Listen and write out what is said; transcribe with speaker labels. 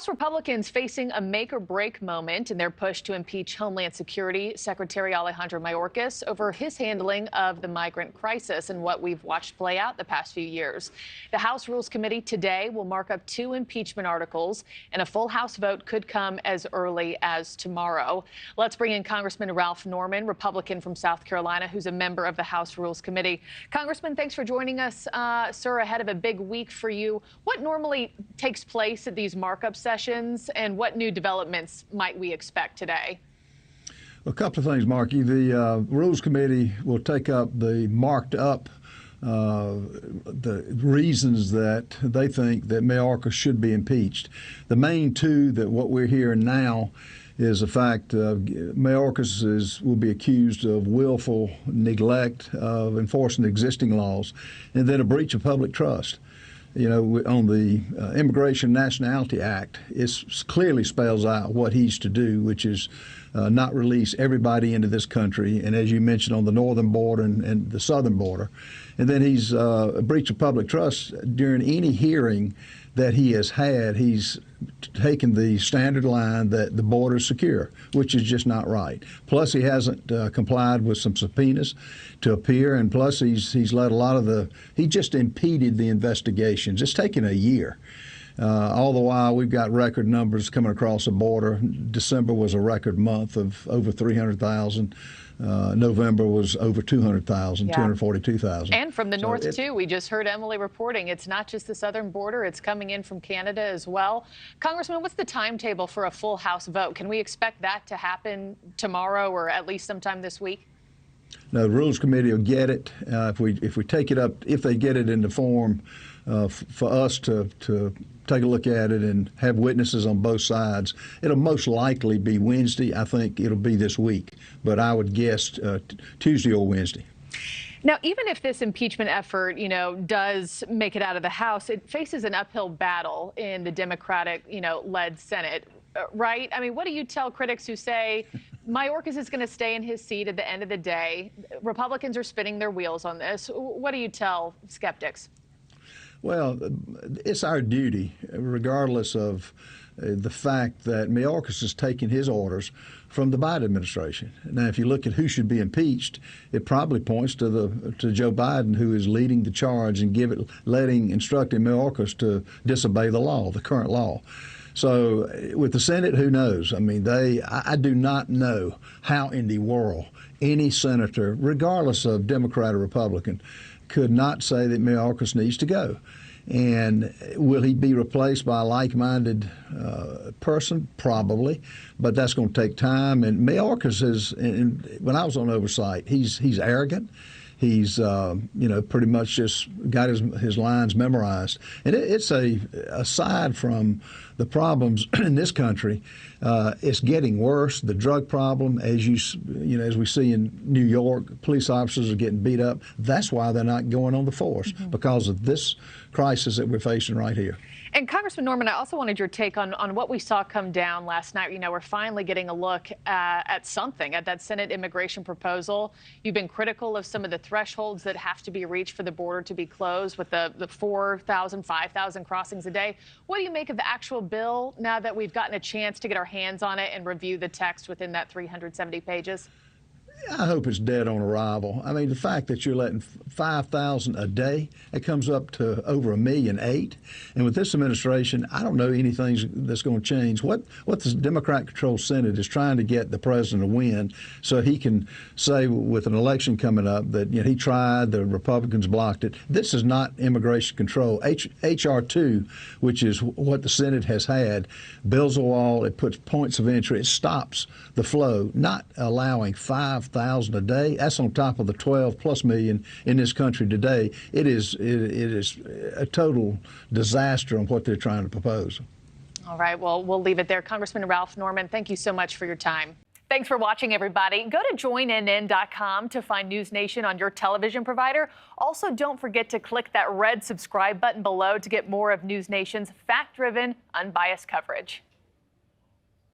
Speaker 1: House Republicans facing a make-or-break moment in their push to impeach Homeland Security Secretary Alejandro Mayorkas over his handling of the migrant crisis and what we've watched play out the past few years. The House Rules Committee today will mark up 2 impeachment articles, and a full House vote could come as early as tomorrow. Let's bring in Congressman Ralph Norman, Republican from South Carolina, who's a member of the House Rules Committee. Congressman, thanks for joining us, sir, ahead of a big week for you. What normally takes place at these markup sessions, and what new developments might we expect today?
Speaker 2: A couple of things, Markie. The Rules Committee will take up the marked up the reasons that they think that Mayorkas should be impeached. The main two that what we're hearing now is the fact Mayorkas will be accused of willful neglect of enforcing existing laws, and then a breach of public trust. You know, on the Immigration Nationality Act, it clearly spells out what he's to do, which is not release everybody into this country, and as you mentioned, on the northern border and the southern border. And then he's a breach of public trust. During any hearing that he has had, he's taken the standard line that the border is secure, which is just not right. Plus, he hasn't complied with some subpoenas to appear, and plus he's let a lot of he just impeded the investigations. It's taken a year. All the while, we've got record numbers coming across the border. December was a record month of over 300,000. November was over 200,000, 242,000.
Speaker 1: And from the north, too. We just heard Emily reporting it's not just the southern border, it's coming in from Canada as well. Congressman, what's the timetable for a full House vote? Can we expect that to happen tomorrow or at least sometime this week?
Speaker 2: No, the Rules Committee will get it. If we take it up, if they get it in the form for us to take a look at it and have witnesses on both sides, it'll most likely be Wednesday. I think it'll be this week, but I would guess Tuesday or Wednesday.
Speaker 1: Now, even if this impeachment effort, does make it out of the House, it faces an uphill battle in the Democratic, led Senate, right? I mean, what do you tell critics who say Mayorkas is going to stay in his seat at the end of the day? Republicans are spinning their wheels on this. What do you tell skeptics?
Speaker 2: Well, it's our duty, regardless of the fact that Mayorkas is taking his orders from the Biden administration. Now, if you look at who should be impeached, it probably points to Joe Biden, who is leading the charge and instructing Mayorkas to disobey the law, the current law. So with the Senate, who knows? I mean, I do not know how in the world any senator, regardless of Democrat or Republican, could not say that Mayorkas needs to go. And will he be replaced by a like-minded person? Probably, but that's going to take time. And Mayorkas when I was on oversight, he's arrogant. He's, pretty much just got his lines memorized. And it's aside from the problems in this country, it's getting worse. The drug problem, as as we see in New York, police officers are getting beat up. That's why they're not going on the force, because of this crisis that we're facing right here.
Speaker 1: And Congressman Norman, I also wanted your take on what we saw come down last night. We're finally getting a look at something, at that Senate immigration proposal. You've been critical of some of the thresholds that have to be reached for the border to be closed with the 4,000, 5,000 crossings a day. What do you make of the actual bill now that we've gotten a chance to get our hands on it and review the text within that 370 pages?
Speaker 2: I hope it's dead on arrival. I mean, the fact that you're letting 5,000 a day, it comes up to over 1.8 million. And with this administration, I don't know anything that's going to change. What the Democrat-controlled Senate is trying to get the president to win so he can say with an election coming up that he tried, the Republicans blocked it. This is not immigration control. H.R. 2, which is what the Senate has had, builds a wall, it puts points of entry, it stops the flow, not allowing 5,000 a day. That's on top of the 12+ million in this country today. It is a total disaster on what they're trying to propose.
Speaker 1: All right, well, we'll leave it there. Congressman Ralph Norman, thank you so much for your time. Thanks for watching, everybody. Go to joinnn.com to find NewsNation on your television provider. Also, don't forget to click that red subscribe button below to get more of NewsNation's fact-driven, unbiased coverage.